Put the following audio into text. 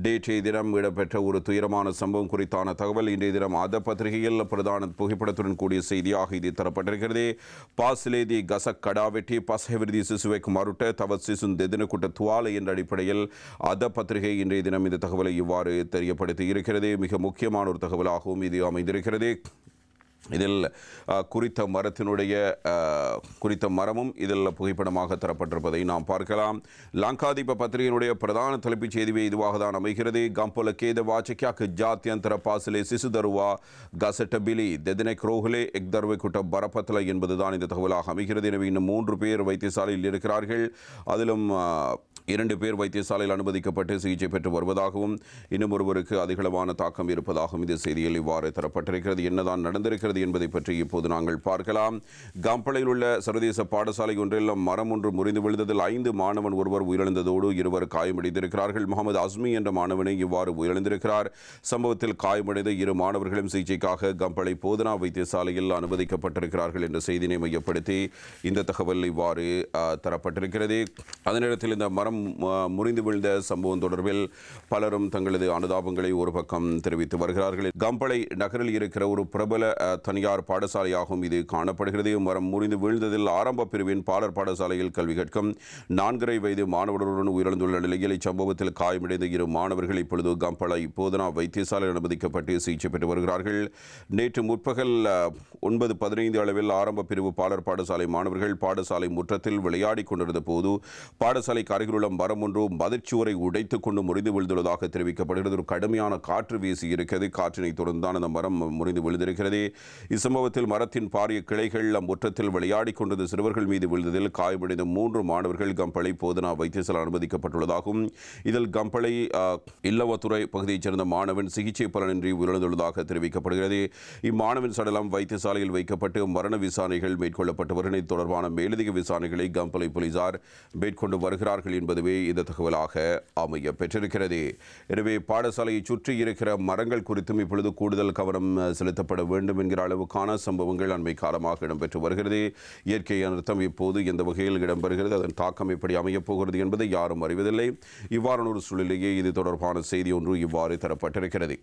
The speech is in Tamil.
நேற்றைய தினம் இடம்பெற்ற ஒரு துயரமான சம்பவம் குறித்தான தகவல் இன்றைய தினம் அத பத்திரிகையில் பிரதான புகைப்படத்துடன் கூடிய செய்தியாக இது தரப்பட்டிருக்கிறது. பாசிலேதி கசக் கடாவெட்டி பசஹவிருதி சிசுவைக்கு மறுட்ட தவ சிசுன் தெதினக்குட்ட துவாலை என்ற அடிப்படையில் அத பத்திரிகை இன்றைய தினம் இந்த தகவலை இவ்வாறு தெரியப்படுத்தி இருக்கிறது. மிக முக்கியமான ஒரு தகவலாகவும் இது அமைந்திருக்கிறது. இதில் குறித்த மரமும் இதில் புகைப்படமாக தரப்பட்டிருப்பதை நாம் பார்க்கலாம். லங்காதீப பத்திரிகையினுடைய பிரதான தலைப்புச் செய்தியே இதுவாக தான் அமைகிறது. கம்பொல கேத வாச்சிக்காக்கு ஜாத்தியந்தர பாசிலே சிசுதருவா கசட்டபிலி தெதினை குரோஹலே எக்தர்வை குட்ட பரப்பத்தல என்பதுதான் இந்த தகவலாக அமைகிறது. எனவே இன்னும் 3 பேர் வைத்தியசாலையில் இருக்கிறார்கள். அதிலும் 2 பேர் வைத்தியசாலையில் அனுமதிக்கப்பட்டு சிகிச்சை பெற்று வருவதாகவும் இன்னும் ஒருவருக்கு அதிகளவான தாக்கம் இருப்பதாகவும் இந்த செய்தியில் இவ்வாறு தரப்பட்டிருக்கிறது. என்னதான் நடந்திருக்கிறது என்பதை பற்றி இப்போது நாங்கள் பார்க்கலாம். கம்பளையில் உள்ள சர்வதேச பாடசாலை ஒன்றில் மரம் ஒன்று முறிந்து விழுந்ததில் 5 மாணவன் ஒருவர் உயிரிழந்ததோடு 2 காயமடைந்திருக்கிறார்கள். முகமது அஸ்மி என்ற மாணவனை இவ்வாறு உயிரிழந்திருக்கிறார். சம்பவத்தில் காயமடைந்த 2 மாணவர்களும் சிகிச்சைக்காக கம்பளை போதனா வைத்தியசாலையில் அனுமதிக்கப்பட்டிருக்கிறார்கள் என்ற செய்தியை மையப்படுத்தி இந்த தகவல் இவ்வாறு தரப்பட்டிருக்கிறது. அதே நேரத்தில் இந்த மரம் முறிந்து விழுந்த சம்பவம் தொடர்பில் பலரும் தங்களது அனுதாபங்களை ஒரு பக்கம் தெரிவித்து வருகிறார்கள். கம்பளை நகரில் இருக்கிற ஒரு பிரபல தனியார் பாடசாலையாகவும் இது காணப்படுகிறது. மரம் முறிந்து வீழ்ந்ததில் ஆரம்ப பிரிவின் பாலர் பாடசாலையில் கல்வி கற்கும் 4.5 வயது மாணவருடன் உயிரிழந்துள்ள நிலையில் இச்சம்பவத்தில் காயமடைந்த 2 மாணவர்கள் இப்பொழுது கம்பளை போதனா வைத்தியசாலையில் அனுமதிக்கப்பட்டு சிகிச்சை பெற்று வருகிறார்கள். நேற்று முற்பகல் 9:15 அளவில் ஆரம்ப பிரிவு பாலர் பாடசாலை மாணவர்கள் பாடசாலை முற்றத்தில் விளையாடிக் கொண்டிருந்த போது பாடசாலைக்கு அருகிலுள்ள மரம் ஒன்று மதிர்ச்சுவரை உடைத்துக் கொண்டு முறிந்து விழுந்துள்ளதாக தெரிவிக்கப்படுகிறது. ஒரு கடுமையான காற்று வீசி இருக்கிறது. காற்றினை தொடர்ந்துதான் அந்த மரம் முறிந்து விழுந்திருக்கிறது. இச்சம்பவத்தில் மரத்தின் பாரிய கிளைகள் முற்றத்தில் விளையாடிக் கொண்டிருந்த சிறுவர்கள் மீது விழுந்ததில் காயமடைந்த 3 மாணவர்கள் கம்பளை போதனா வைத்தியசாலை அனுமதிக்கப்பட்டுள்ளதாகவும் இதில் கம்பளை இல்லவத்துறை பகுதியைச் சேர்ந்த மாணவன் சிகிச்சை பலனின்றி உயிரிழந்துள்ளதாக தெரிவிக்கப்படுகிறது. இம்மாணவன் சடலம் வைத்தியசாலையில் வைக்கப்பட்டு மரண விசாரணைகள் மேற்கொள்ளப்பட்டு வருகின்றன. தொடர்பான மேலதிக விசாரணைகளை கம்பளை போலீசார் மேற்கொண்டு வருகிறார்கள் என்பதுவே இந்த தகவலாக அமைய பெற்றிருக்கிறது. எனவே பாடசாலையை சுற்றி இருக்கிற மரங்கள் குறித்தும் இப்பொழுது கூடுதல் கவனம் செலுத்தப்பட வேண்டும் என்கிற அளவுக்கான சம்பவங்கள் அண்மை காலமாக இடம்பெற்று வருகிறது. இயற்கை அனர்த்தம் இப்போது எந்த வகையில் இடம்பெறுகிறது, அதன் தாக்கம் எப்படி அமையப் போகிறது என்பதை யாரும் அறிவதில்லை. இவ்வாறான ஒரு சூழ்நிலையே இது தொடர்பான செய்தி ஒன்று இவ்வாறு தரப்பட்டிருக்கிறது.